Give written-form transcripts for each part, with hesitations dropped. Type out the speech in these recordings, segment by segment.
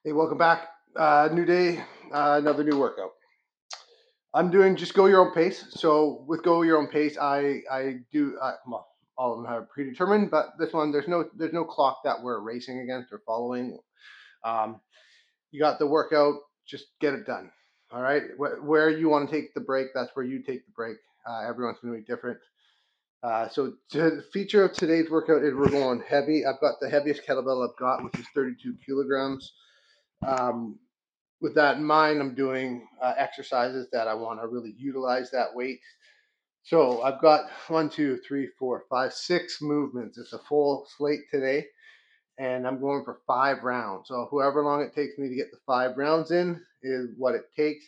Hey, welcome back. New day, another new workout. I'm doing just go your own pace. So with go your own pace, I do well, all of them have predetermined, but this one there's no clock that we're racing against or following. Um, you got the workout, just get it done. All right, where you want to take the break, that's where you take the break. Everyone's going to be different. So the feature of today's workout is we're going heavy. I've got the heaviest kettlebell I've got, which is 32 kilograms. Um, with that in mind, I'm doing exercises that I want to really utilize that weight. So I've got 1, 2, 3, 4, 5, 6 movements. It's a full slate today, and I'm going for 5 rounds. So however long it takes me to get the 5 rounds in is what it takes.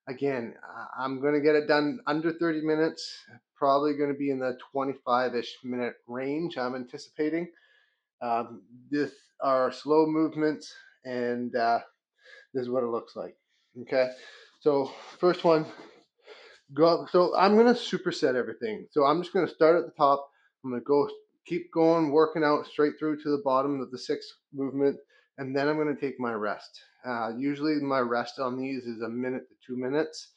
Again, I'm going to get it done under 30 minutes, probably going to be in the 25-ish minute range I'm anticipating. This are slow movements, and this is what it looks like. Okay, so first one, go. So I'm gonna superset everything. So I'm just gonna start at the top. I'm gonna go, keep going, working out straight through to the bottom of the 6th movement, and then I'm gonna take my rest. Usually my rest on these is 1 minute to 2 minutes.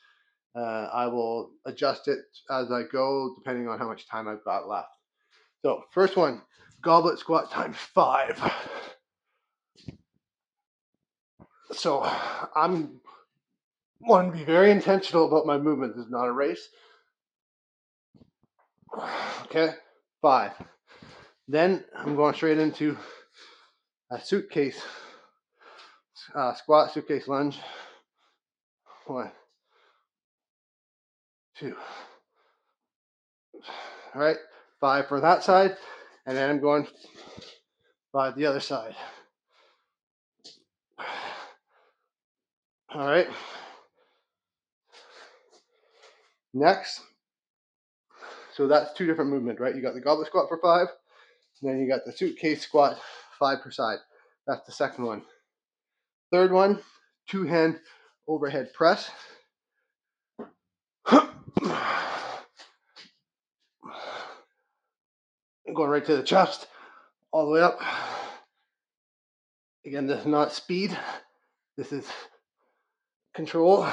I will adjust it as I go, depending on how much time I've got left. So first one, goblet squat times 5. So I'm want to be very intentional about my movement. This is not a race. Okay, 5. Then I'm going straight into a suitcase squat, suitcase lunge. 1, 2. All right, 5 for that side, and then I'm going 5 the other side. All right. Next, so that's 2 different movements, right? You got the goblet squat for 5, and then you got the suitcase squat, 5 per side. That's the second one. Third one, 2-hand overhead press. Going right to the chest, all the way up. Again, this is not speed. This is control,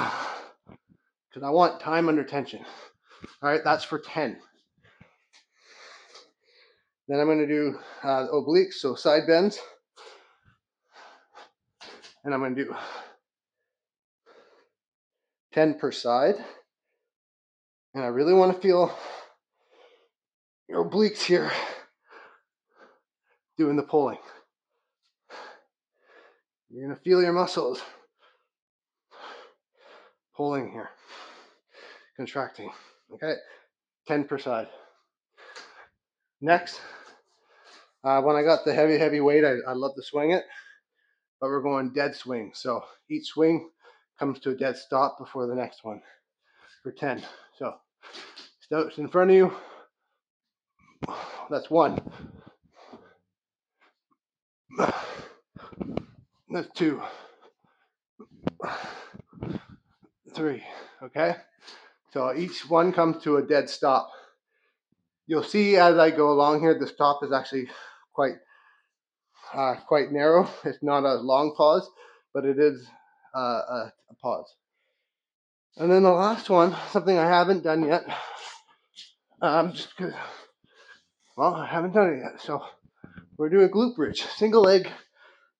because I want time under tension. All right, that's for 10. Then I'm going to do obliques, so side bends. And I'm going to do 10 per side. And I really want to feel your obliques here doing the pulling. You're going to feel your muscles pulling here, contracting. Okay, 10 per side. Next, when I got the heavy weight, I love to swing it, but we're going dead swing. So each swing comes to a dead stop before the next one for 10. So steps in front of you. That's 1. That's 2. 3. Okay, so each one comes to a dead stop. You'll see as I go along here, the stop is actually quite narrow. It's not a long pause, but it is a pause. And then the last one, something I haven't done yet, just because, well, I haven't done it yet. So we're doing a glute bridge, single leg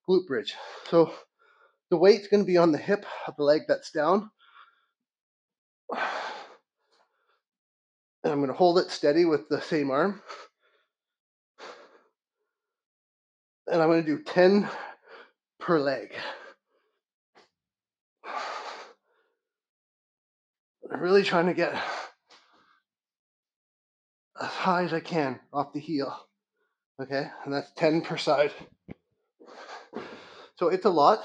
glute bridge. So the weight's going to be on the hip of the leg that's down. And I'm going to hold it steady with the same arm. And I'm going to do 10 per leg. I'm really trying to get as high as I can off the heel. Okay, and that's 10 per side. So it's a lot.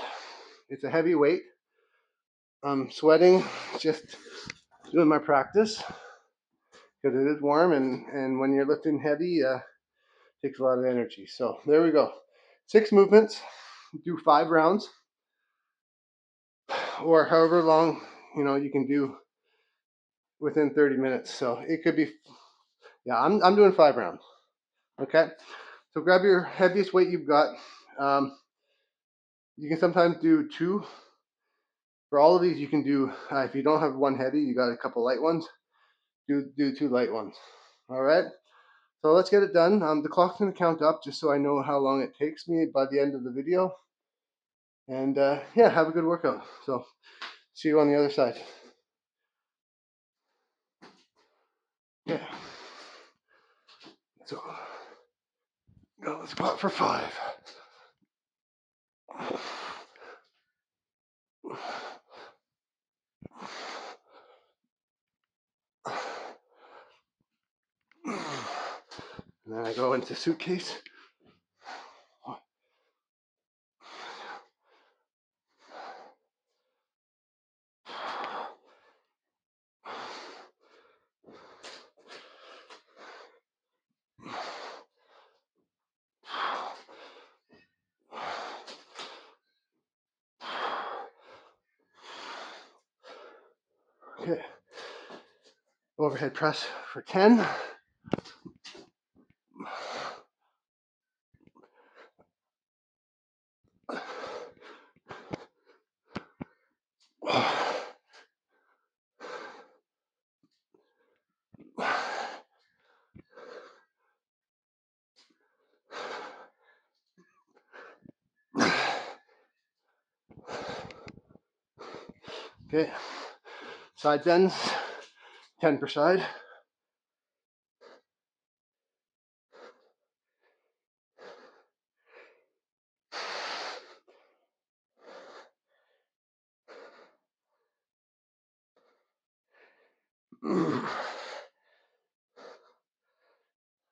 It's a heavy weight. I'm sweating just doing my practice because it is warm, and when you're lifting heavy, it takes a lot of energy. So there we go. 6 movements. Do 5 rounds, or however long you can do within 30 minutes. So it could be, yeah, I'm doing 5 rounds. Okay, so grab your heaviest weight you've got. You can sometimes do two. For all of these, you can do, if you don't have one heavy, you got a couple light ones, do two light ones. All right, so let's get it done. The clock's gonna count up just so I know how long it takes me by the end of the video. And yeah, have a good workout. So see you on the other side. Yeah. So goblet squat for 5. And then I go into suitcase. Okay. Overhead press for 10. Okay. Side bends, 10 per side.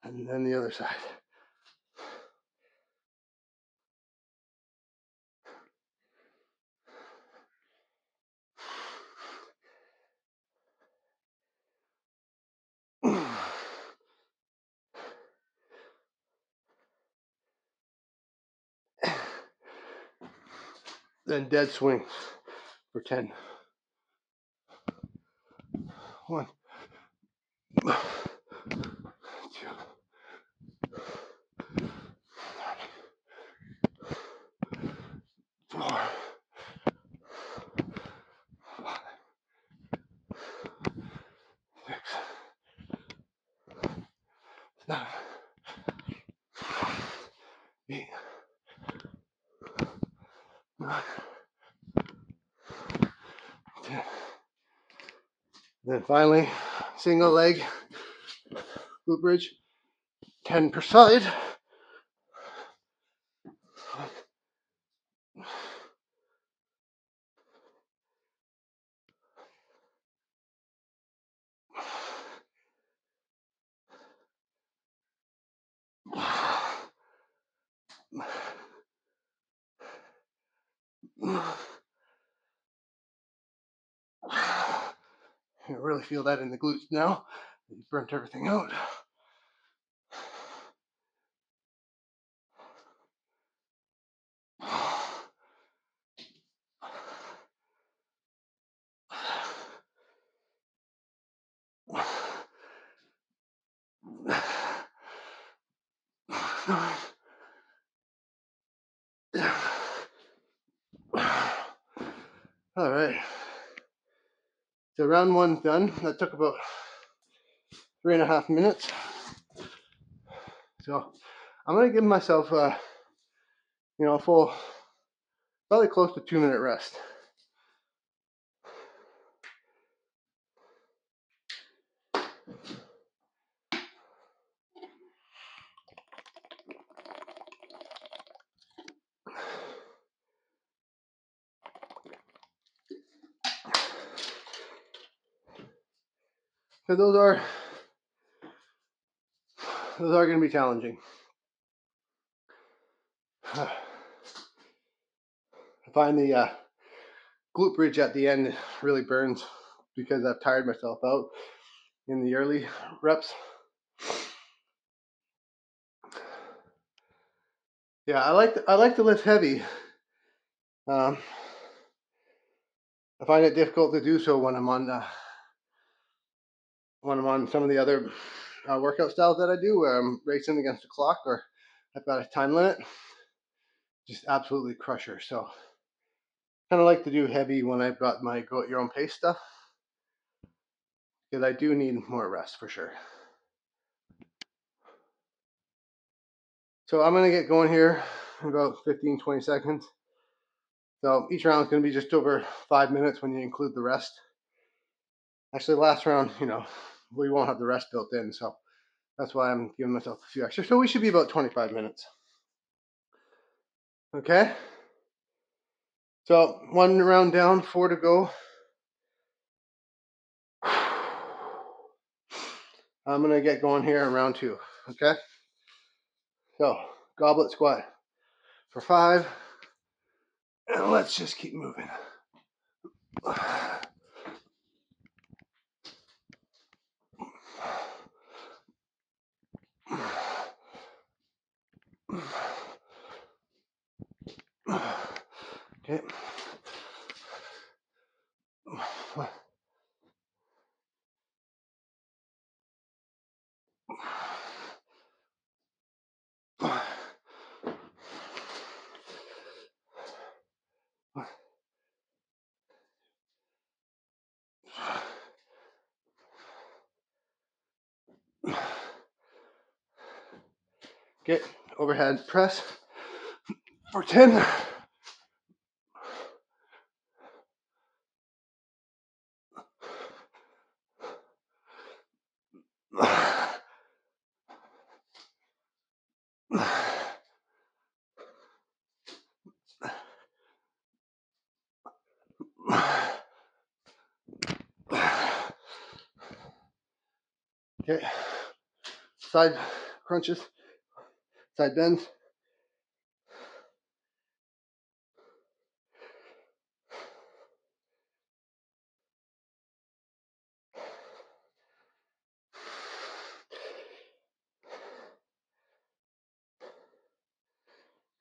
And then the other side. Then dead swings for 10. 1, 2, 4, 5, 6, 7, 8, 9, 10. Then finally, single leg glute bridge, 10 per side. You really feel that in the glutes now. You've burnt everything out. All right. So round one's done. That took about 3.5 minutes. So I'm gonna give myself a full, probably close to 2-minute rest. So those are going to be challenging. I find the glute bridge at the end really burns because I've tired myself out in the early reps. Yeah, I like to lift heavy. I find it difficult to do so when I'm on some of the other workout styles that I do, where I'm racing against the clock or I've got a time limit. just absolutely crush her. So kind of like to do heavy when I've got my go at your own pace stuff, because I do need more rest for sure. So I'm going to get going here in about 15-20 seconds. So each round is going to be just over 5 minutes when you include the rest. Actually, the last round, we won't have the rest built in, so that's why I'm giving myself a few extra. So we should be about 25 minutes. Okay? So 1 round down, 4 to go. I'm going to get going here in round 2. Okay? So, goblet squat for 5. And let's just keep moving. Okay. Get overhead press for 10. Okay. Side crunches, side bends.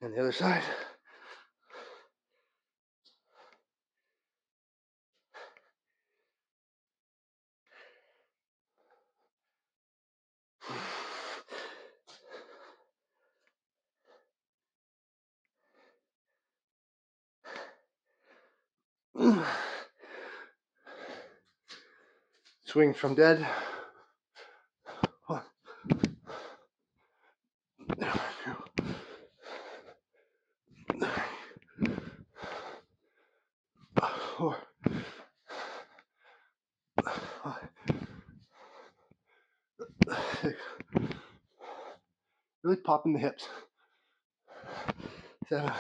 And the other side. Swing from dead. 1, 2, 4, 5, 6. Really popping the hips. 7,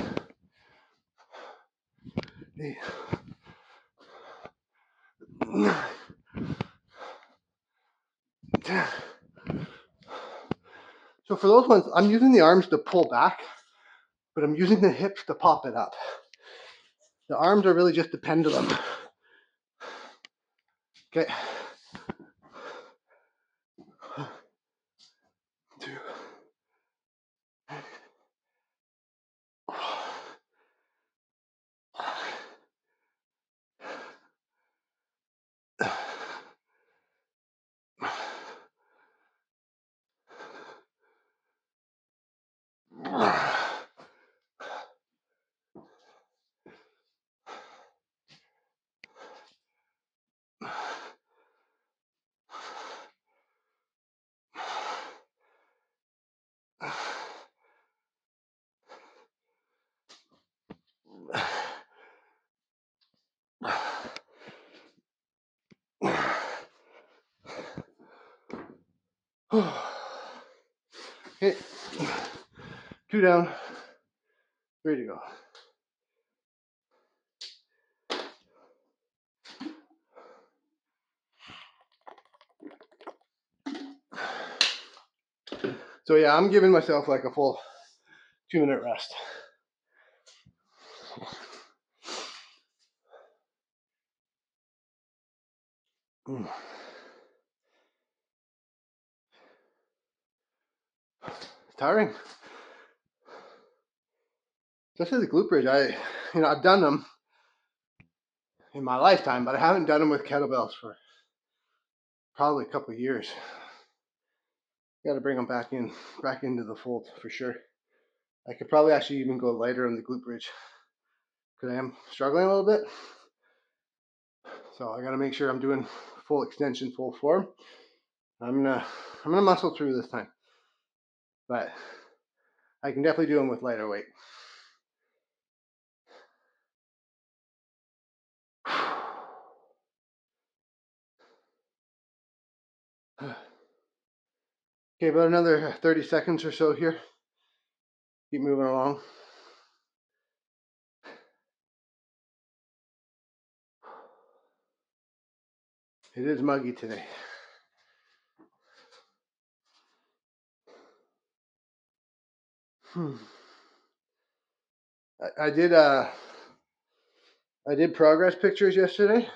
8, 9, 10. So for those ones, I'm using the arms to pull back, but I'm using the hips to pop it up. The arms are really just the pendulum. Okay. 2. Okay. 2 down. 3 to go. So yeah, I'm giving myself like a full 2-minute rest. It's tiring. Especially the glute bridge. I've done them in my lifetime, but I haven't done them with kettlebells for probably a couple of years. Got to bring them back into the fold for sure. I could probably actually even go lighter on the glute bridge because I am struggling a little bit. So I got to make sure I'm doing full extension, full form. I'm gonna muscle through this time, but I can definitely do them with lighter weight. Okay, about another 30 seconds or so here. Keep moving along. It is muggy today. I did progress pictures yesterday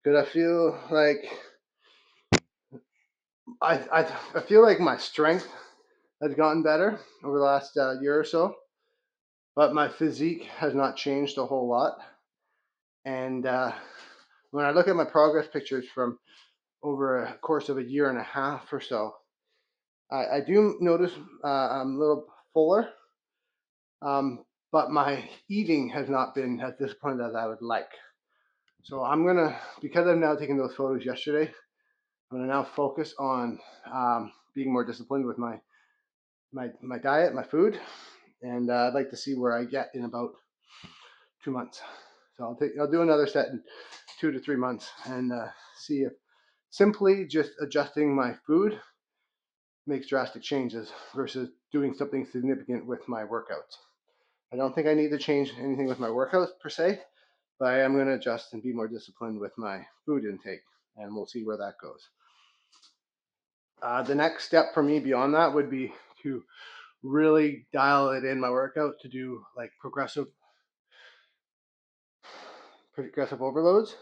because I feel like I feel like my strength has gotten better over the last year or so, but my physique has not changed a whole lot. And when I look at my progress pictures from over a course of a year and a half or so, I do notice I'm a little fuller, but my eating has not been as disciplined as I would like. So I'm gonna, because I've now taken those photos yesterday, I'm gonna now focus on being more disciplined with my diet, my food, and I'd like to see where I get in about 2 months. So I'll do another set in 2 to 3 months and see if simply just adjusting my food makes drastic changes versus doing something significant with my workouts. I don't think I need to change anything with my workouts per se, but I am going to adjust and be more disciplined with my food intake, and we'll see where that goes. The next step for me beyond that would be to really dial it in my workout to do like progressive overloads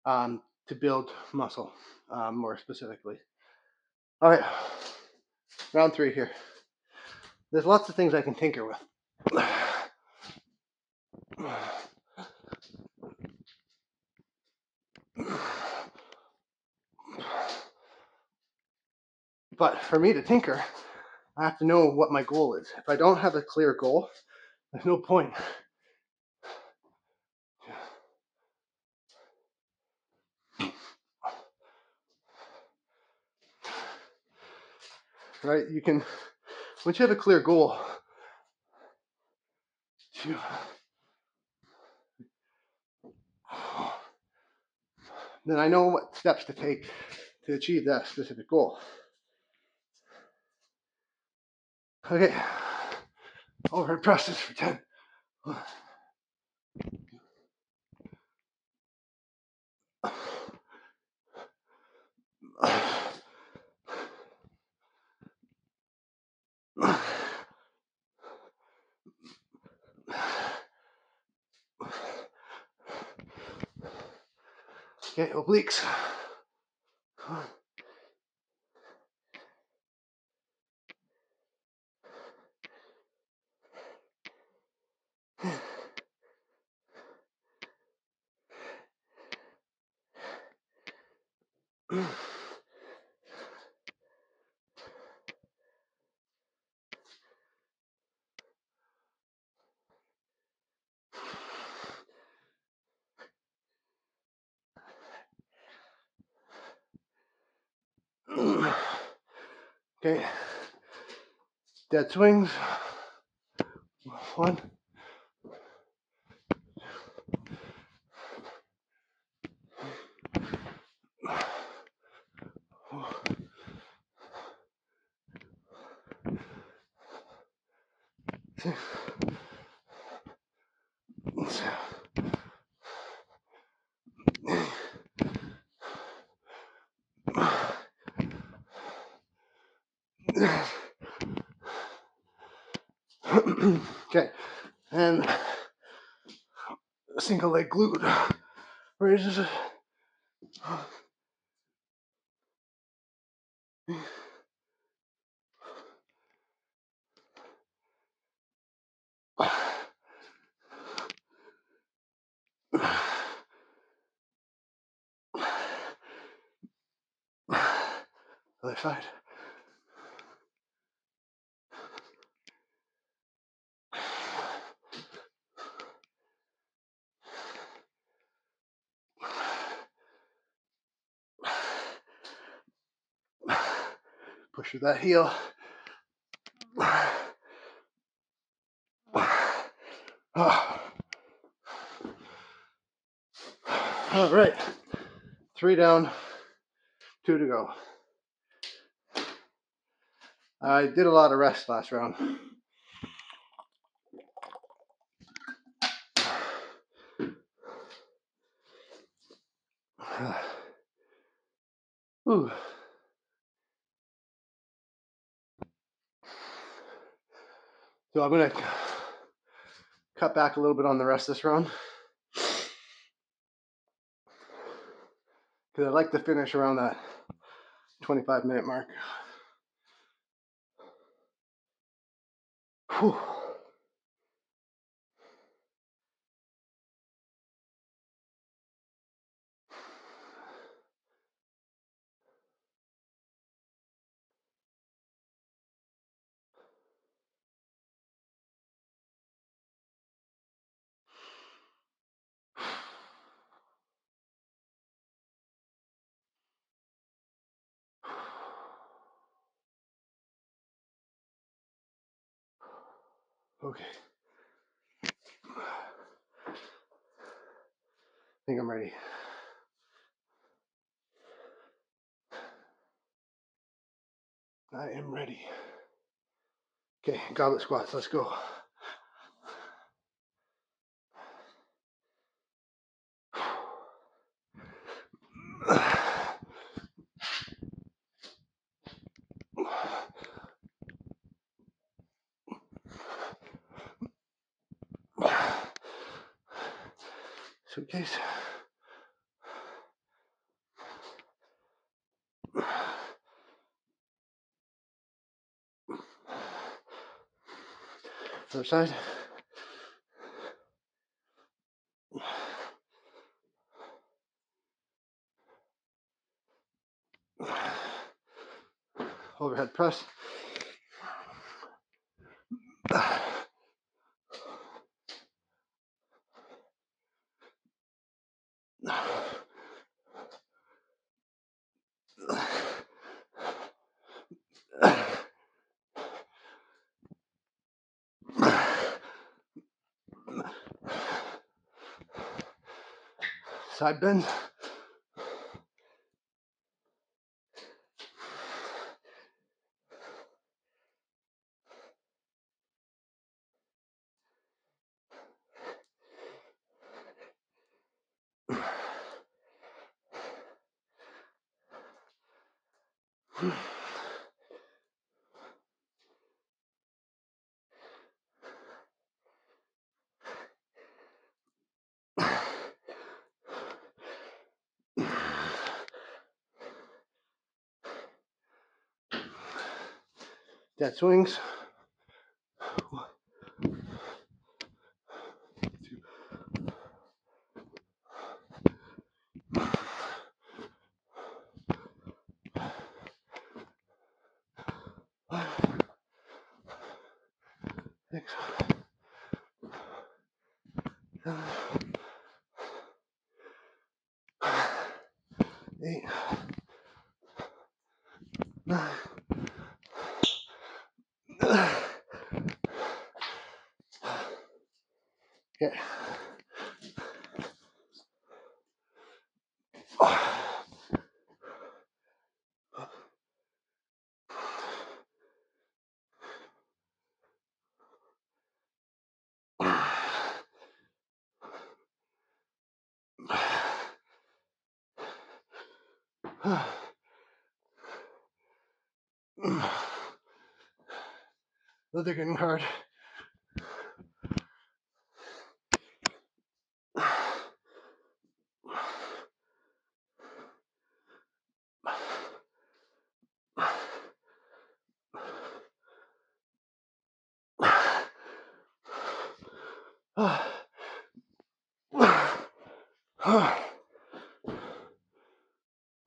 to build muscle more specifically. All right, round 3 here. There's lots of things I can tinker with. But for me to tinker, I have to know what my goal is. If I don't have a clear goal, there's no point. Right? You can, once you have a clear goal, then I know what steps to take to achieve that specific goal. Okay, overhead presses for 10. Okay, obliques. Okay, dead swings. 1. Okay, and single leg glute raises. Other side. Push with that heel. All right, 3 down, 2 to go. I did a lot of rest last round. Ooh. So I'm gonna cut back a little bit on the rest of this round because I like to finish around that 25-minute mark. Whew. Okay. I think I'm ready. I am ready. Okay, goblet squats, let's go. Suitcase. Other side. Overhead press. Side bend. Dead swings. Six. 7. 8. 9. Okay. Those are getting hard.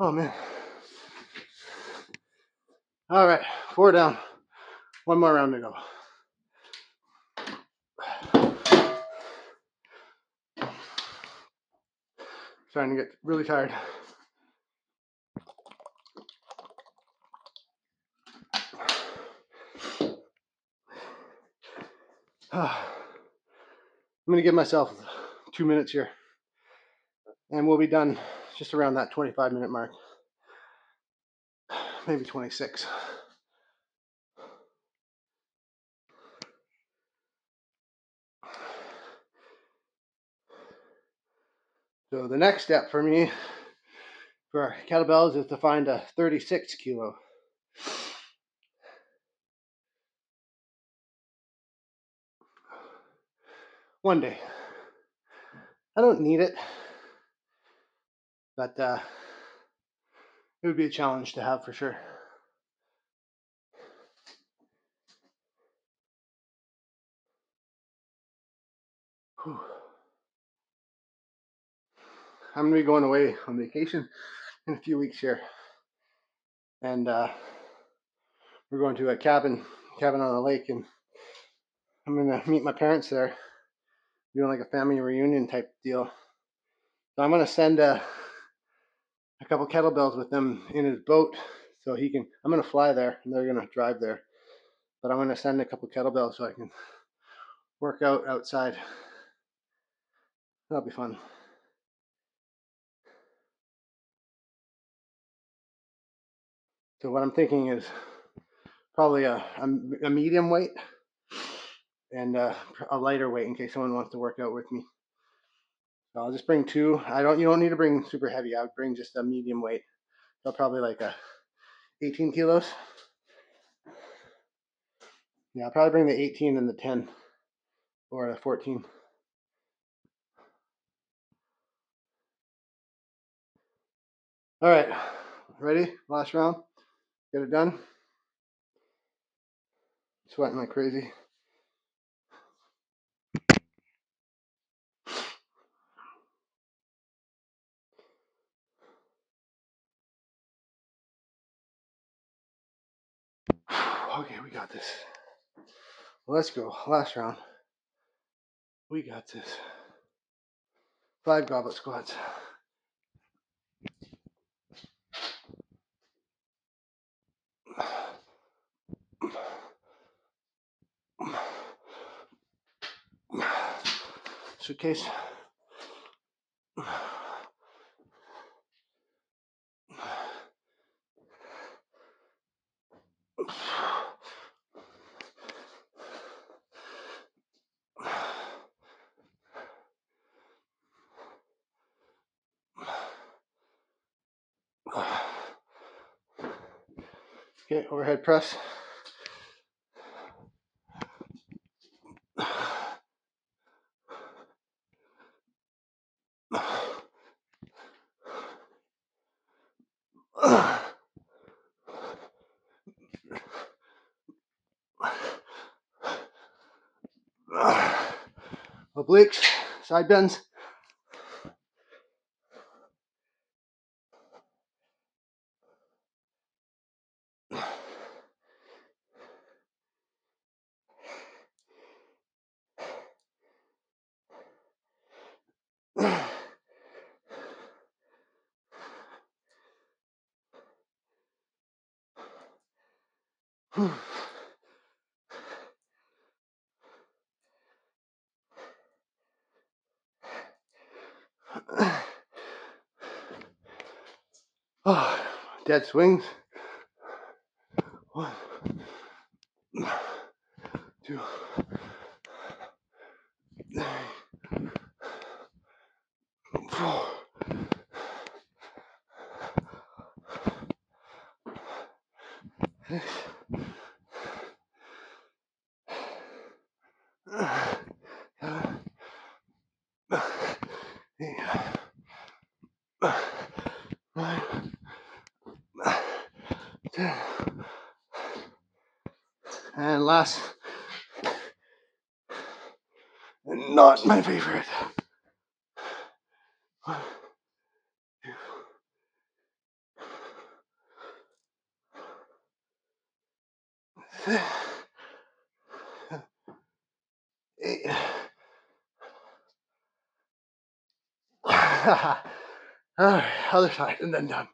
Oh man. All right, 4 down. 1 more round to go. Starting to get really tired. I'm gonna give myself 2 minutes here, and we'll be done just around that 25-minute mark, maybe 26. So the next step for me for kettlebells is to find a 36 kilo. One day. I don't need it, but it would be a challenge to have for sure. Whew. I'm gonna be going away on vacation in a few weeks here, and we're going to a cabin on a lake, and I'm gonna meet my parents there, doing like a family reunion type deal. So I'm gonna send a couple kettlebells with them in his boat, so he can. I'm gonna fly there, and they're gonna drive there, but I'm gonna send a couple kettlebells so I can work out outside. That'll be fun. So what I'm thinking is probably a medium weight and a lighter weight in case someone wants to work out with me. So I'll just bring two. You don't need to bring super heavy. I would bring just a medium weight. So probably like a 18 kilos. Yeah, I'll probably bring the 18 and the 10 or the 14. All right, ready? Last round. Get it done. Sweating like crazy. Okay, we got this. Let's go. Last round. We got this. 5 goblet squats. Suitcase. Okay, overhead press. Obliques, side bends. Oh, dead swings. 1, 2, 3, 4. And last, not my favorite. 1, 2, 8. All right, other side, and then done.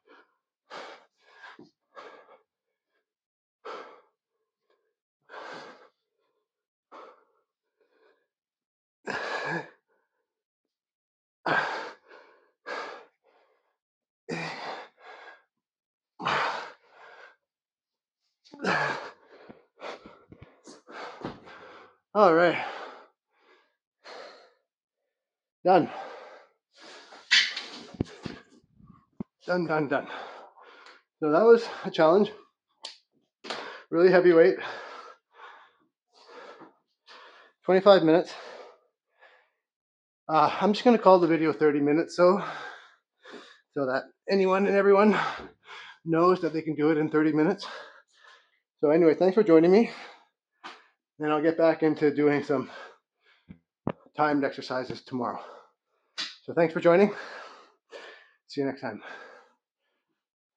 All right. Done. Done, done, done. So that was a challenge. Really heavy weight. 25 minutes. I'm just going to call the video 30 minutes so that anyone and everyone knows that they can do it in 30 minutes. So anyway, thanks for joining me. And I'll get back into doing some timed exercises tomorrow. So thanks for joining. See you next time.